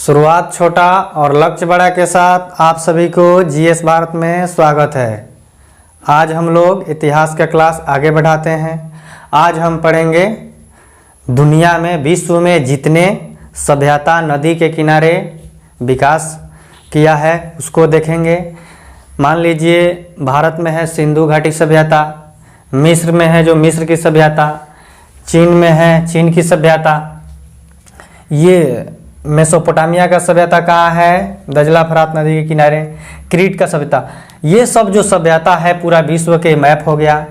शुरुआत छोटा और लक्ष्य बड़ा के साथ आप सभी को जीएस भारत में स्वागत है। आज हम लोग इतिहास का क्लास आगे बढ़ाते हैं। आज हम पढ़ेंगे दुनिया में, विश्व में जितने सभ्यता नदी के किनारे विकास किया है उसको देखेंगे। मान लीजिए भारत में है सिंधु घाटी सभ्यता, मिस्र में है जो मिस्र की सभ्यता, चीन में है चीन की सभ्यता, ये मेसोपोटामिया का सभ्यता कहाँ है, दजला फरात नदी के किनारे, क्रीट का सभ्यता। ये सब जो सभ्यता है पूरा विश्व के मैप हो गया।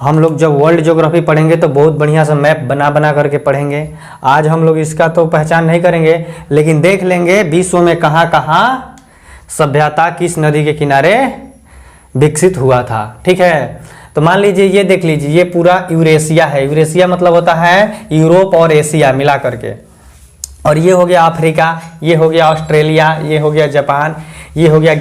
हम लोग जब वर्ल्ड ज्योग्राफी पढ़ेंगे तो बहुत बढ़िया सा मैप बना बना करके पढ़ेंगे। आज हम लोग इसका तो पहचान नहीं करेंगे, लेकिन देख लेंगे विश्व में कहाँ कहाँ सभ्यता किस नदी के किनारे विकसित हुआ था। ठीक है, तो मान लीजिए ये देख लीजिए, ये पूरा यूरेशिया है। यूरेशिया मतलब होता है यूरोप और एशिया मिला करके। और ये हो गया अफ्रीका, ये हो गया ऑस्ट्रेलिया, ये हो गया जापान, ये हो गया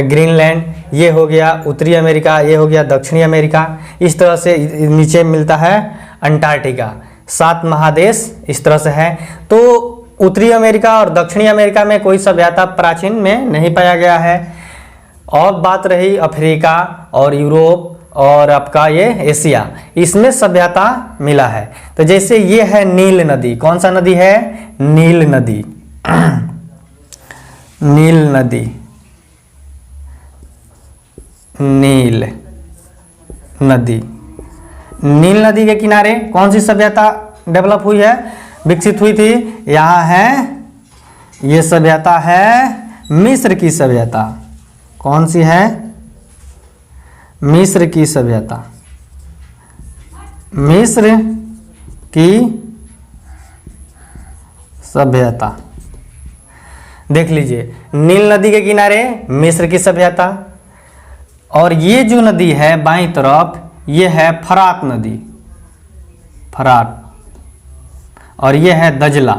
ग्रीनलैंड, ये हो गया उत्तरी अमेरिका, ये हो गया दक्षिणी अमेरिका। इस तरह से नीचे मिलता है अंटार्कटिका। 7 महादेश इस तरह से है। तो उत्तरी अमेरिका और दक्षिणी अमेरिका में कोई सभ्यता प्राचीन में नहीं पाया गया है। और बात रही अफ्रीका और यूरोप और आपका ये एशिया, इसमें सभ्यता मिला है। तो जैसे ये है नील नदी, कौन सा नदी है? नील नदी। नील नदी, नील नदी, नील नदी के किनारे कौन सी सभ्यता डेवलप हुई है, विकसित हुई थी? यहाँ है, ये सभ्यता है मिस्र की सभ्यता। कौन सी है? मिस्र की सभ्यता। मिस्र की सभ्यता देख लीजिए, नील नदी के किनारे मिस्र की सभ्यता। और ये जो नदी है बाईं तरफ, ये है फरात नदी, फरात। और ये है दजला।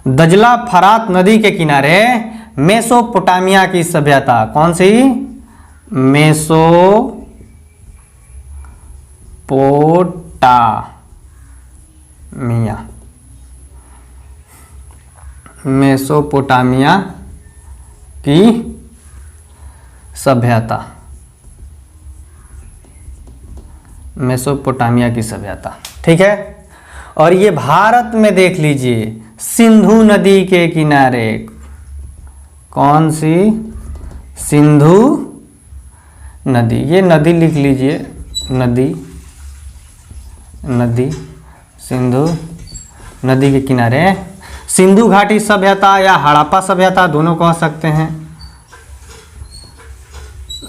दजला फरात नदी के किनारे मेसोपोटामिया की सभ्यता। कौन सी? मेसोपोटामिया। मेसोपोटामिया की सभ्यता, मेसोपोटामिया की सभ्यता। ठीक है। और ये भारत में देख लीजिए, सिंधु नदी के किनारे। कौन सी? सिंधु नदी। ये नदी लिख लीजिए, नदी, नदी, सिंधु नदी के किनारे सिंधु घाटी सभ्यता या हड़प्पा सभ्यता दोनों कह सकते हैं।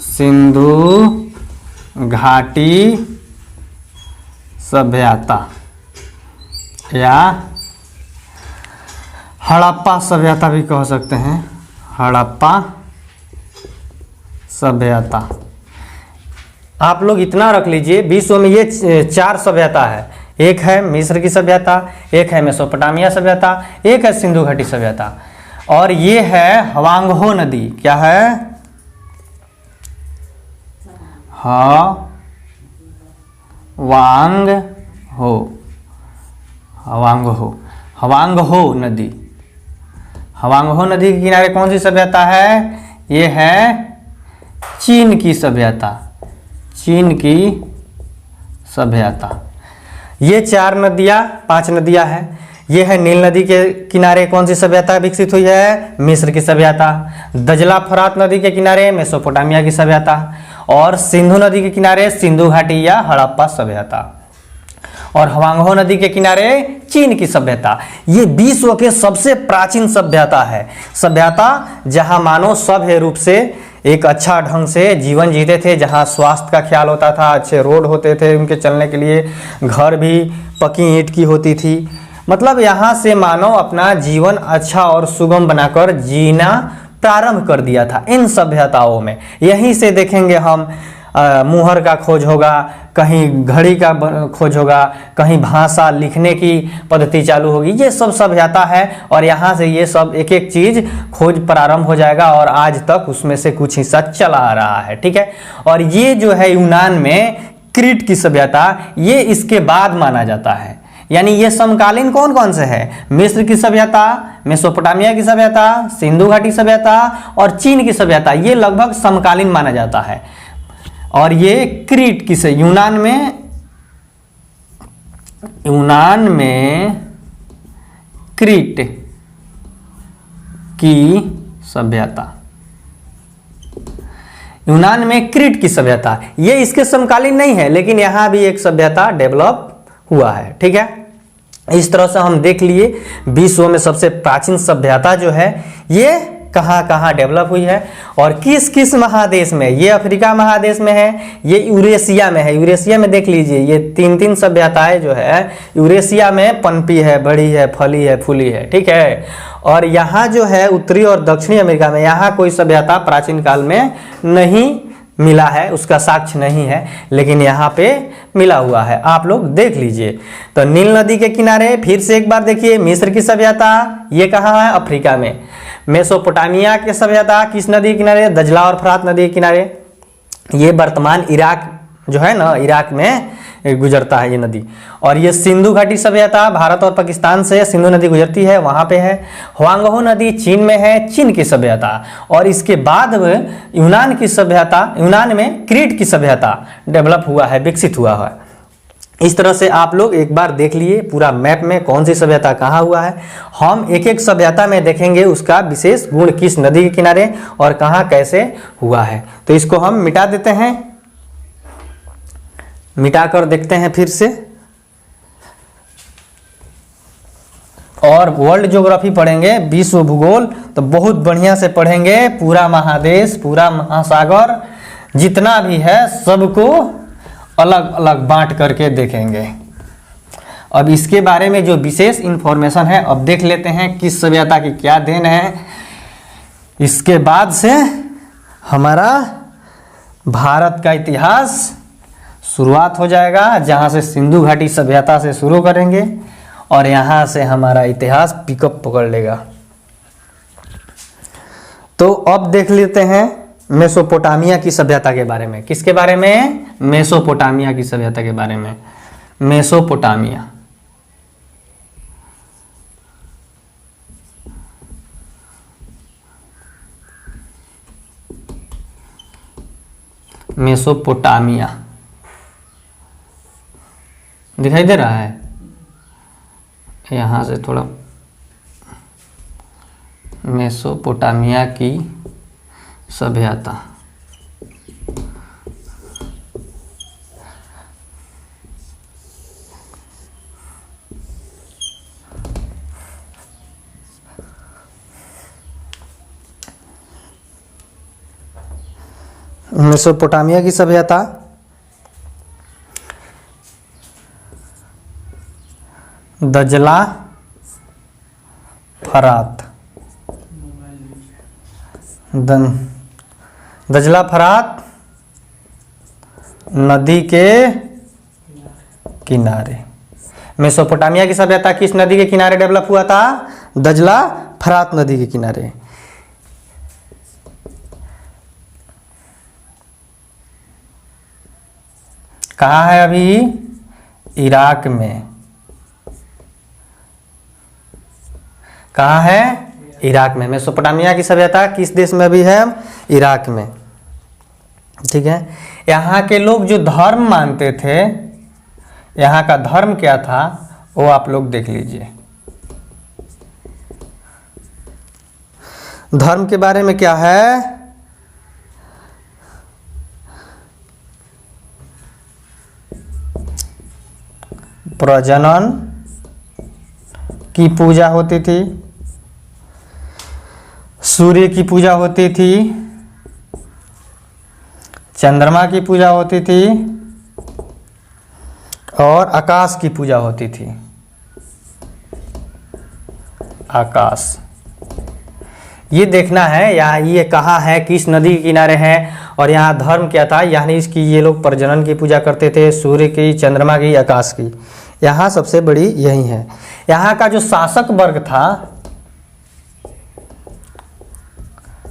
सिंधु घाटी सभ्यता या हड़प्पा सभ्यता भी कह सकते हैं। हड़प्पा सभ्यता। आप लोग इतना रख लीजिए, विश्व में ये 4 सभ्यता है। एक है मिस्र की सभ्यता, एक है मेसोपोटामिया सभ्यता, एक है सिंधु घाटी सभ्यता, और ये है हवांगहो नदी। क्या है? हवांगहो, हवांगहो, हवांगहो नदी। हवांगहो नदी के किनारे कौन सी सभ्यता है? ये है चीन की सभ्यता, चीन की सभ्यता। ये 4 नदियाँ, 5 नदियाँ हैं। ये है नील नदी के किनारे कौन सी सभ्यता विकसित हुई है? मिस्र की सभ्यता। दजला फरात नदी के किनारे मेसोपोटामिया की सभ्यता। और सिंधु नदी के किनारे सिंधु घाटी या हड़प्पा सभ्यता। और हवांगहो नदी के किनारे चीन की सभ्यता। ये विश्व के सबसे प्राचीन सभ्यता है। सभ्यता जहां मानव सभ्य रूप से एक अच्छा ढंग से जीवन जीते थे, जहां स्वास्थ्य का ख्याल होता था, अच्छे रोड होते थे उनके चलने के लिए, घर भी पक्की ईंट की होती थी। मतलब यहाँ से मानव अपना जीवन अच्छा और सुगम बनाकर जीना प्रारंभ कर दिया था इन सभ्यताओं में। यहीं से देखेंगे हम मुहर का खोज होगा, कहीं घड़ी का खोज होगा, कहीं भाषा लिखने की पद्धति चालू होगी। ये सब सभ्यता है और यहाँ से ये सब एक एक चीज खोज प्रारंभ हो जाएगा और आज तक उसमें से कुछ हिस्सा चला आ रहा है। ठीक है। और ये जो है यूनान में क्रीट की सभ्यता, ये इसके बाद माना जाता है। यानी ये समकालीन कौन कौन से है? मिस्र की सभ्यता, मेसोपोटामिया की सभ्यता, सिंधु घाटी सभ्यता और चीन की सभ्यता, ये लगभग समकालीन माना जाता है। और ये क्रीट की से यूनान में क्रीट की सभ्यता, यूनान में क्रीट की सभ्यता, ये इसके समकालीन नहीं है, लेकिन यहां भी एक सभ्यता डेवलप हुआ है। ठीक है, इस तरह से हम देख लिए विश्व में सबसे प्राचीन सभ्यता जो है ये कहाँ कहाँ डेवलप हुई है और किस किस महादेश में। ये अफ्रीका महादेश में है, ये यूरेशिया में है। यूरेशिया में देख लीजिए ये तीन सभ्यताएं जो है यूरेशिया में पनपी है, बढ़ी है, फली है, फूली है। ठीक है, और यहाँ जो है उत्तरी और दक्षिणी अमेरिका में, यहाँ कोई सभ्यता प्राचीन काल में नहीं मिला है, उसका साक्ष्य नहीं है, लेकिन यहाँ पे मिला हुआ है। आप लोग देख लीजिए। तो नील नदी के किनारे फिर से एक बार देखिए, मिस्र की सभ्यता ये कहाँ है? अफ्रीका में। मेसोपोटामिया की सभ्यता किस नदी के किनारे? दजला और फरात नदी के किनारे। ये वर्तमान इराक जो है ना, इराक में गुजरता है ये नदी। और ये सिंधु घाटी सभ्यता भारत और पाकिस्तान से सिंधु नदी गुजरती है, वहाँ पे है। हुआंगहो नदी चीन में है, चीन की सभ्यता। और इसके बाद यूनान की सभ्यता, यूनान में क्रीट की सभ्यता डेवलप हुआ है, विकसित हुआ है। इस तरह से आप लोग एक बार देख लिए पूरा मैप में कौन सी सभ्यता कहाँ हुआ है। हम एक एक सभ्यता में देखेंगे उसका विशेष गुण किस नदी के किनारे और कहाँ कैसे हुआ है। तो इसको हम मिटा देते हैं, मिटाकर देखते हैं फिर से। और वर्ल्ड ज्योग्राफी पढ़ेंगे, विश्व भूगोल, तो बहुत बढ़िया से पढ़ेंगे। पूरा महादेश, पूरा महासागर जितना भी है सबको अलग अलग बांट करके देखेंगे। अब इसके बारे में जो विशेष इंफॉर्मेशन है अब देख लेते हैं किस सभ्यता की क्या देन है। इसके बाद से हमारा भारत का इतिहास शुरुआत हो जाएगा, जहाँ से सिंधु घाटी सभ्यता से शुरू करेंगे और यहाँ से हमारा इतिहास पिकअप पकड़ लेगा। तो अब देख लेते हैं मेसोपोटामिया की सभ्यता के बारे में। किसके बारे में? मेसोपोटामिया की सभ्यता के बारे में। मेसोपोटामिया, मेसोपोटामिया दिखाई दे रहा है? यहां से थोड़ा, मेसोपोटामिया की सभ्यता। मेसोपोटामिया की सभ्यता दजला फरात, दजला फरात नदी के किनारे। मेसोपोटामिया की सभ्यता किस नदी के किनारे डेवलप हुआ था? दजला फरात नदी के किनारे। कहाँ है अभी? इराक में। कहाँ है? इराक में। मेसोपोटामिया की सभ्यता किस देश में भी है? इराक में। ठीक है, यहाँ के लोग जो धर्म मानते थे, यहाँ का धर्म क्या था वो आप लोग देख लीजिए। धर्म के बारे में क्या है? प्रजनन की पूजा होती थी, सूर्य की पूजा होती थी, चंद्रमा की पूजा होती थी और आकाश की पूजा होती थी। आकाश, ये देखना है यहाँ ये कहाँ है, किस नदी के किनारे है और यहाँ धर्म क्या था। यानी इसकी ये लोग प्रजनन की पूजा करते थे, सूर्य की, चंद्रमा की, आकाश की। यहाँ सबसे बड़ी यही है। यहाँ का जो शासक वर्ग था,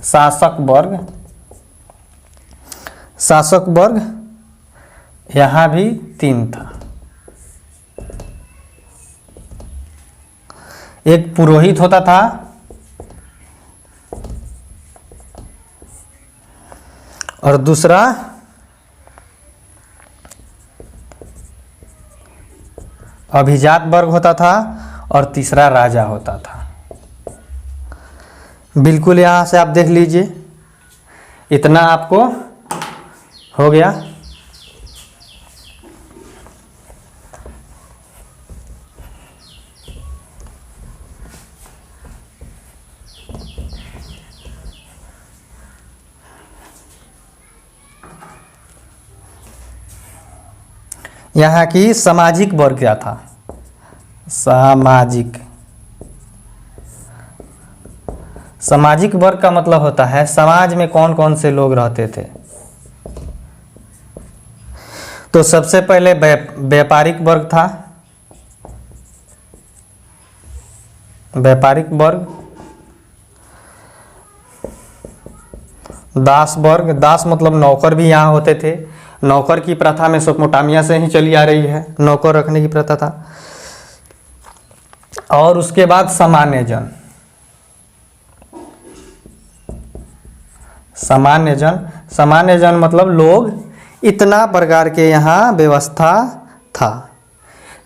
शासक वर्ग यहाँ भी 3 था। एक पुरोहित होता था और दूसरा अभिजात वर्ग होता था और तीसरा राजा होता था। बिल्कुल यहाँ से आप देख लीजिए, इतना आपको हो गया। यहाँ की सामाजिक वर्ग क्या था? सामाजिक वर्ग का मतलब होता है समाज में कौन कौन से लोग रहते थे। तो सबसे पहले व्यापारिक वर्ग था। व्यापारिक वर्ग, दास वर्ग, दास मतलब नौकर भी यहाँ होते थे। नौकर की प्रथा मेसोपोटामिया से ही चली आ रही है, नौकर रखने की प्रथा था। और उसके बाद सामान्य जन। सामान्य जन मतलब लोग, इतना प्रकार के यहाँ व्यवस्था था।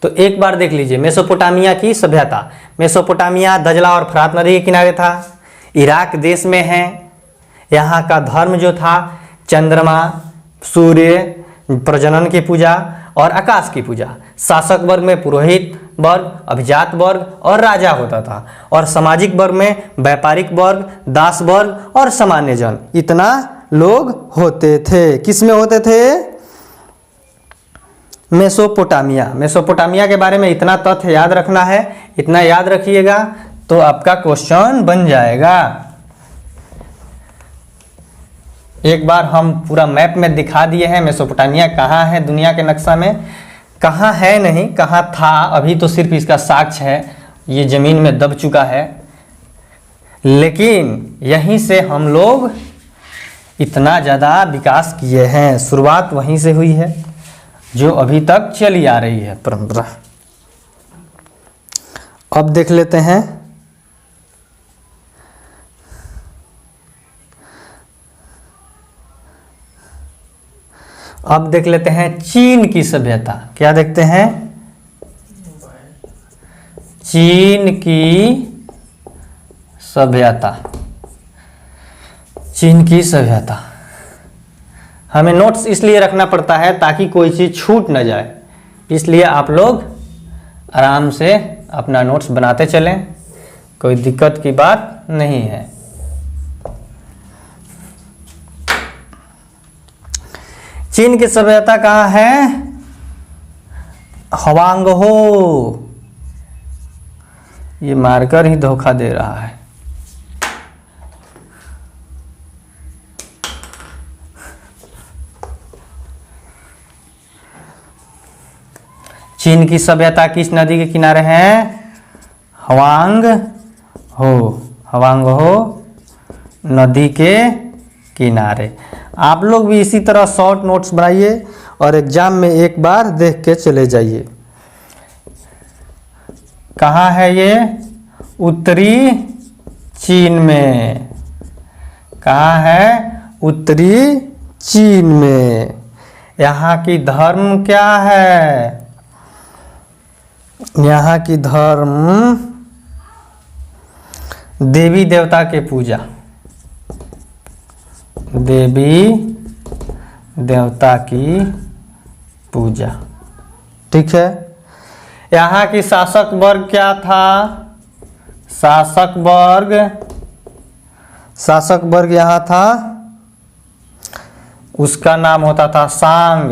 तो एक बार देख लीजिए मेसोपोटामिया की सभ्यता। मेसोपोटामिया दजला और फरात नदी के किनारे था, इराक देश में है। यहाँ का धर्म जो था चंद्रमा, सूर्य, प्रजनन की पूजा और आकाश की पूजा। शासक वर्ग में पुरोहित वर्ग, अभिजात वर्ग और राजा होता था। और सामाजिक वर्ग में व्यापारिक वर्ग, दास वर्ग और सामान्य जन, इतना लोग होते थे। किस में होते थे? मेसोपोटामिया के बारे में इतना तथ्य याद रखना है। इतना याद रखिएगा तो आपका क्वेश्चन बन जाएगा। एक बार हम पूरा मैप में दिखा दिए हैं मेसोपोटामिया कहाँ है दुनिया के नक्शा में। कहाँ है नहीं, कहाँ था, अभी तो सिर्फ इसका साक्ष्य है, ये ज़मीन में दब चुका है। लेकिन यहीं से हम लोग इतना ज़्यादा विकास किए हैं, शुरुआत वहीं से हुई है जो अभी तक चली आ रही है परंपरा। अब देख लेते हैं चीन की सभ्यता। क्या देखते हैं? चीन की सभ्यता। चीन की सभ्यता हमें नोट्स इसलिए रखना पड़ता है ताकि कोई चीज़ छूट न जाए, इसलिए आप लोग आराम से अपना नोट्स बनाते चलें, कोई दिक्कत की बात नहीं है। चीन की सभ्यता कहाँ है? हवांगहो। ये मार्कर ही धोखा दे रहा है। चीन की सभ्यता किस नदी के किनारे है? हवांगहो नदी के किनारे। आप लोग भी इसी तरह शॉर्ट नोट्स बनाइए और एग्जाम में एक बार देख के चले जाइए। कहाँ है ये? उत्तरी चीन में। कहाँ है? उत्तरी चीन में। यहाँ की धर्म क्या है? यहाँ की धर्म देवी देवता के पूजा, देवी देवता की पूजा। ठीक है। यहाँ की शासक वर्ग क्या था? शासक वर्ग यहाँ था, उसका नाम होता था सांग।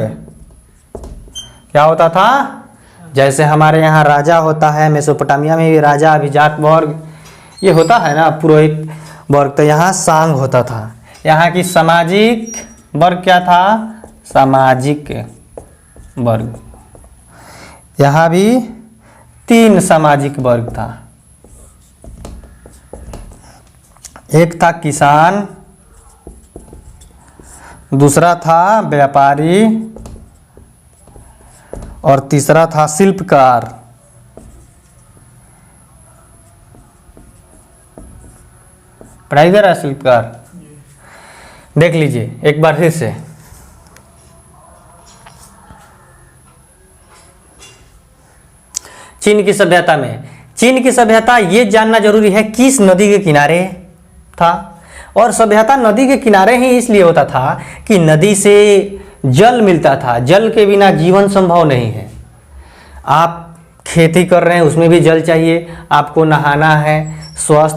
क्या होता था? जैसे हमारे यहाँ राजा होता है, मेसोपोटामिया में भी राजा, अभिजात वर्ग ये होता है ना, पुरोहित वर्ग, तो यहाँ सांग होता था। यहाँ की सामाजिक वर्ग क्या था? सामाजिक वर्ग। यहाँ भी 3 सामाजिक वर्ग था। एक था किसान, दूसरा था व्यापारी और तीसरा था शिल्पकार। पढ़ाई दे रहा है शिल्पकार, देख लीजिए एक बार फिर से। चीन की सभ्यता में, चीन की सभ्यता ये जानना जरूरी है किस नदी के किनारे था। और सभ्यता नदी के किनारे ही इसलिए होता था कि नदी से जल मिलता था, जल के बिना जीवन संभव नहीं है। आप खेती कर रहे हैं उसमें भी जल चाहिए, आपको नहाना है, स्वस्थ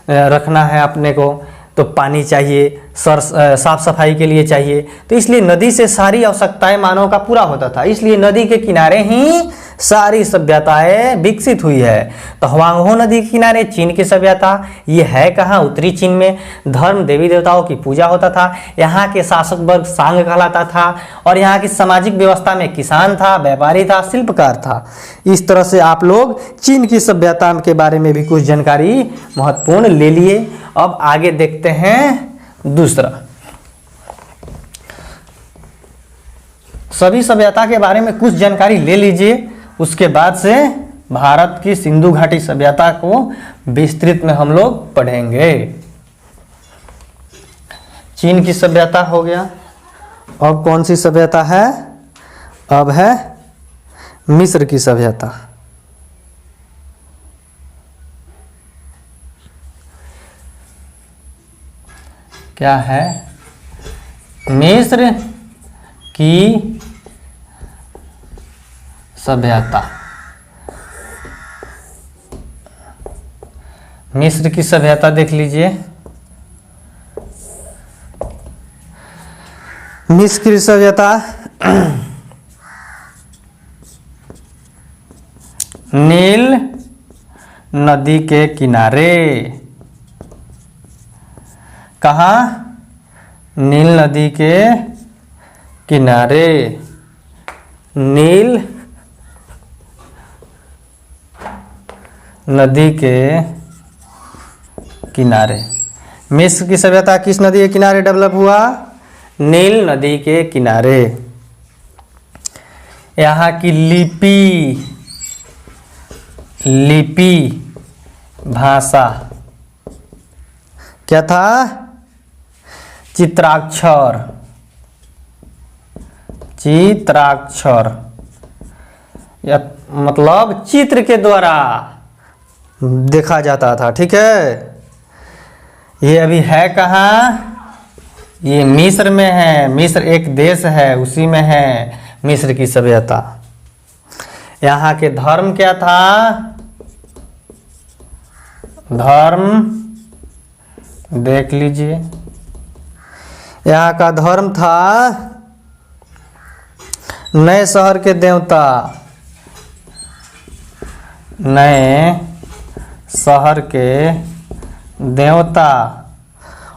रखना है अपने को तो पानी चाहिए, साफ सफाई के लिए चाहिए। तो इसलिए नदी से सारी आवश्यकताएं मानव का पूरा होता था, इसलिए नदी के किनारे ही सारी सभ्यताएं विकसित हुई है। तो हुआंगहो नदी के किनारे चीन की सभ्यता, ये है कहाँ? उत्तरी चीन में। धर्म देवी देवताओं की पूजा होता था, यहाँ के शासक वर्ग सांग कहलाता था, और यहाँ की सामाजिक व्यवस्था में किसान था, व्यापारी था, शिल्पकार था। इस तरह से आप लोग चीन की सभ्यता के बारे में भी कुछ जानकारी महत्वपूर्ण ले लिए। अब आगे देखते हैं दूसरा। सभी सभ्यता के बारे में कुछ जानकारी ले लीजिए, उसके बाद से भारत की सिंधु घाटी सभ्यता को विस्तृत में हम लोग पढ़ेंगे। चीन की सभ्यता हो गया। अब कौन सी सभ्यता है? अब है मिस्र की सभ्यता। क्या है? मिस्र की सभ्यता। मिस्र की सभ्यता देख लीजिए। मिस्र की सभ्यता नील नदी के किनारे। कहाँ? नील नदी के किनारे। नील नदी के किनारे। मिस्र की सभ्यता किस नदी के किनारे डेवलप हुआ? नील नदी के किनारे। यहाँ की लिपि भाषा क्या था? चित्राक्षर। चित्राक्षर या मतलब चित्र के द्वारा देखा जाता था। ठीक है, ये अभी है कहाँ? ये मिस्र में है। मिस्र एक देश है, उसी में है मिस्र की सभ्यता। यहाँ के धर्म क्या था? धर्म देख लीजिए। यहाँ का धर्म था नए शहर के देवता। नए शहर के देवता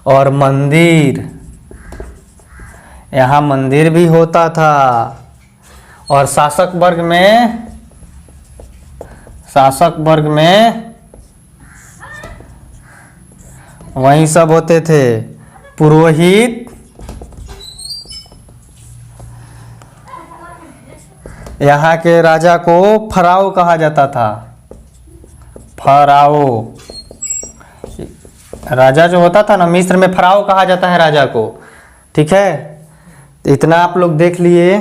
और मंदिर। यहाँ मंदिर भी होता था। और शासक वर्ग में वही सब होते थे, पुरोहित, यहाँ के राजा को फराओ कहा जाता था। फराओ राजा जो होता था ना, मिस्र में फराओ कहा जाता है राजा को। ठीक है, तो इतना आप लोग देख लिए।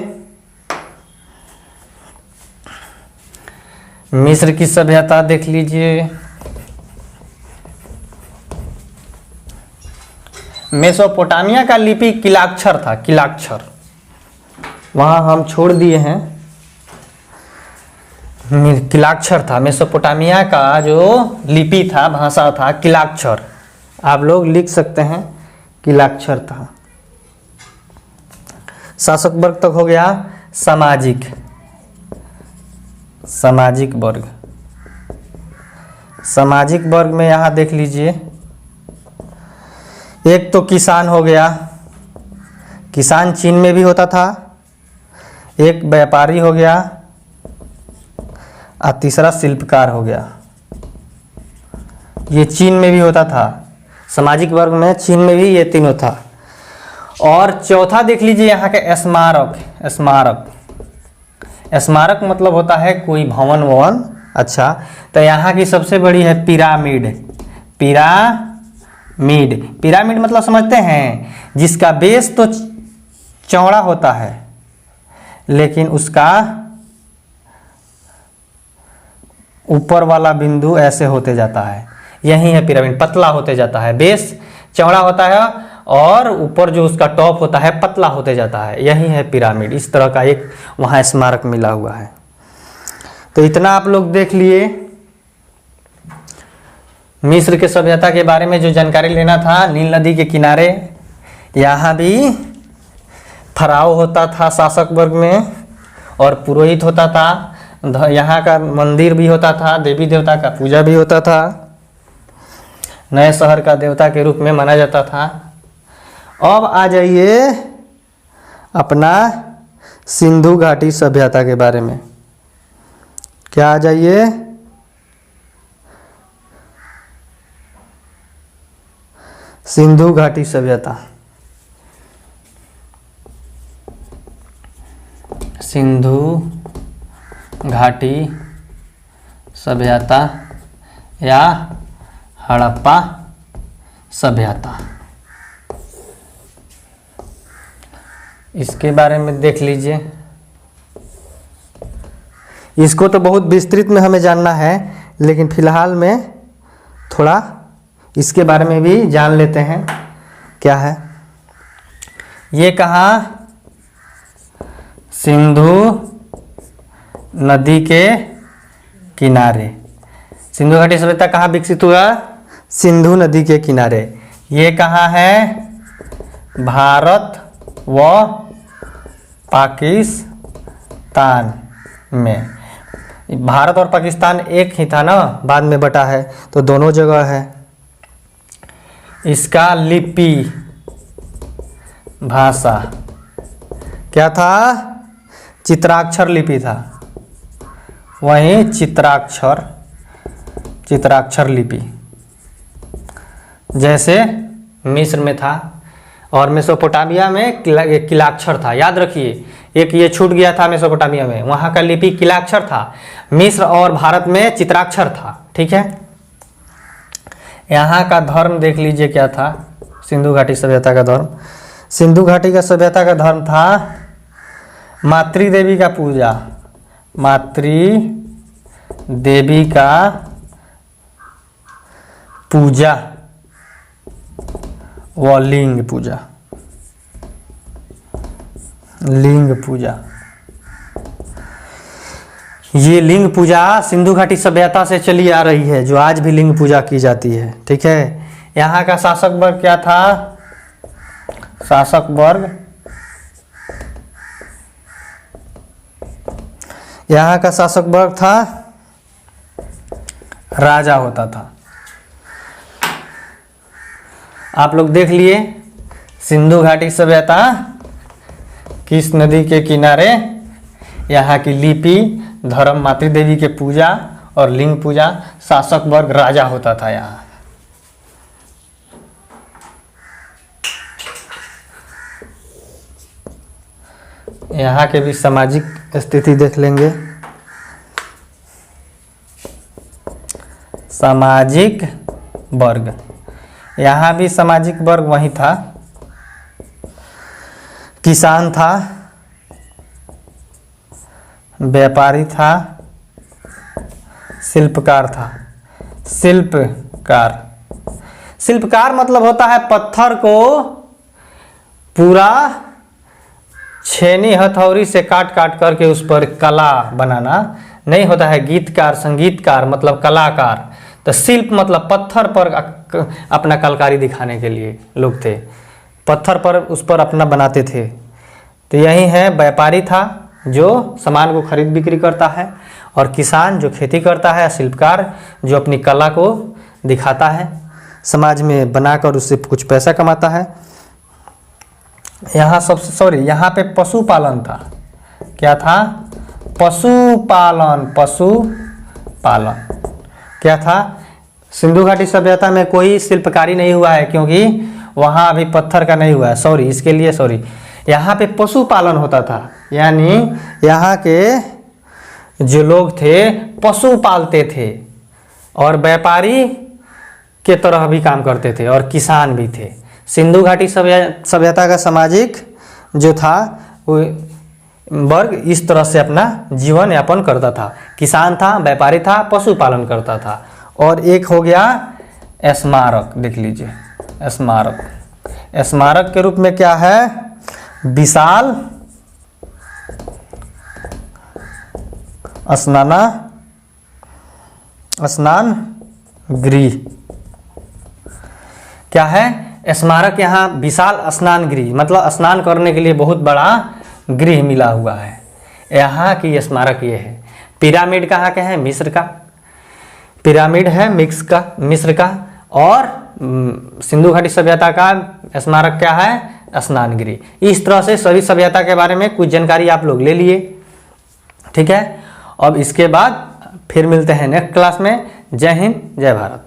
मिस्र की सभ्यता देख लीजिए। मेसोपोटामिया का लिपि किलाक्षर था। किलाक्षर वहाँ हम छोड़ दिए हैं। किलाक्षर था। मेसोपोटामिया का जो लिपि था, भाषा था, किलाक्षर। आप लोग लिख सकते हैं किलाक्षर था। शासक वर्ग तक हो गया। सामाजिक वर्ग। सामाजिक वर्ग में यहाँ देख लीजिए, एक तो किसान हो गया। किसान चीन में भी होता था। एक व्यापारी हो गया और तीसरा शिल्पकार हो गया। ये चीन में भी होता था। सामाजिक वर्ग में चीन में भी ये तीनों था। और चौथा देख लीजिए यहाँ के स्मारक मतलब होता है कोई भवन ववन। अच्छा, तो यहाँ की सबसे बड़ी है पिरामिड। मीड। पिरामिड मतलब समझते हैं, जिसका बेस तो चौड़ा होता है लेकिन उसका ऊपर वाला बिंदु ऐसे होते जाता है, यही है पिरामिड। पतला होते जाता है, बेस चौड़ा होता है और ऊपर जो उसका टॉप होता है पतला होते जाता है, यही है पिरामिड। इस तरह का एक वहाँ स्मारक मिला हुआ है। तो इतना आप लोग देख लिए मिस्र के सभ्यता के बारे में जो जानकारी लेना था। नील नदी के किनारे यहाँ भी फराव होता था शासक वर्ग में, और पुरोहित होता था। यहाँ का मंदिर भी होता था, देवी देवता का पूजा भी होता था, नए शहर का देवता के रूप में माना जाता था। अब आ जाइए अपना सिंधु घाटी सभ्यता के बारे में। क्या आ जाइए, सिंधु घाटी सभ्यता। सिंधु घाटी सभ्यता या हड़प्पा सभ्यता, इसके बारे में देख लीजिए। इसको तो बहुत विस्तृत में हमें जानना है, लेकिन फिलहाल में थोड़ा इसके बारे में भी जान लेते हैं। क्या है ये? कहाँ? सिंधु नदी के किनारे। सिंधु घाटी सभ्यता कहाँ विकसित हुआ? सिंधु नदी के किनारे। ये कहाँ है? भारत व पाकिस्तान में। भारत और पाकिस्तान एक ही था ना, बाद में बटा है, तो दोनों जगह है। इसका लिपि भाषा क्या था? चित्राक्षर लिपि था। वहीं चित्राक्षर लिपि जैसे मिस्र में था, और मेसोपोटामिया में किलाक्षर था। याद रखिए, एक ये छूट गया था मेसोपोटामिया में, वहाँ का लिपि किलाक्षर था। मिस्र और भारत में चित्राक्षर था। ठीक है। यहाँ का धर्म देख लीजिए क्या था। सिंधु घाटी सभ्यता का धर्म, सिंधु घाटी का सभ्यता का धर्म था मातृदेवी का पूजा। मातृदेवी का पूजा व लिंग पूजा। लिंग पूजा, ये लिंग पूजा सिंधु घाटी सभ्यता से चली आ रही है, जो आज भी लिंग पूजा की जाती है। ठीक है। यहाँ का शासक वर्ग क्या था? शासक वर्ग, यहाँ का शासक वर्ग था राजा होता था। आप लोग देख लिए सिंधु घाटी सभ्यता किस नदी के किनारे, यहाँ की लिपि, धर्म, मातृदेवी के पूजा और लिंग पूजा, शासक वर्ग राजा होता था। यहाँ यहाँ के भी सामाजिक स्थिति देख लेंगे। सामाजिक वर्ग, यहाँ भी सामाजिक वर्ग वही था। किसान था, व्यापारी था, शिल्पकार था। शिल्पकार मतलब होता है पत्थर को पूरा छेनी हथौड़ी से काट काट करके उस पर कला बनाना, नहीं होता है गीतकार, संगीतकार मतलब कलाकार। तो शिल्प मतलब पत्थर पर अपना कलाकारी दिखाने के लिए लोग थे, पत्थर पर उस पर अपना बनाते थे। तो यही है, व्यापारी था जो सामान को खरीद बिक्री करता है, और किसान जो खेती करता है, शिल्पकार जो अपनी कला को दिखाता है, समाज में बनाकर उससे कुछ पैसा कमाता है। यहाँ यहाँ पे पशुपालन था। क्या था? पशुपालन क्या था? सिंधु घाटी सभ्यता में कोई शिल्पकारी नहीं हुआ है, क्योंकि वहाँ अभी पत्थर का नहीं हुआ है। इसके लिए यहाँ पे पशुपालन होता था, यानी यहाँ के जो लोग थे पशु पालते थे, और व्यापारी के तरह भी काम करते थे और किसान भी थे। सिंधु घाटी सभ्यता का सामाजिक जो था वो वर्ग इस तरह से अपना जीवन यापन करता था। किसान था, व्यापारी था, पशुपालन करता था। और एक हो गया स्मारक, देख लीजिए स्मारक। स्मारक के रूप में क्या है? विशाल स्नान गृह। क्या है? स्मारक। यहाँ विशाल स्नान गृह मतलब स्नान करने के लिए बहुत बड़ा गृह मिला हुआ है। यहाँ की स्मारक ये है। पिरामिड कहाँ के हैं? मिस्र का। पिरामिड है मिस्र का। और सिंधु घाटी सभ्यता का स्मारक क्या है? स्नान गृह। इस तरह से सभी सभ्यता के बारे में कुछ जानकारी आप लोग ले लिए। ठीक है, अब इसके बाद फिर मिलते हैं नेक्स्ट क्लास में। जय हिंद, जय भारत।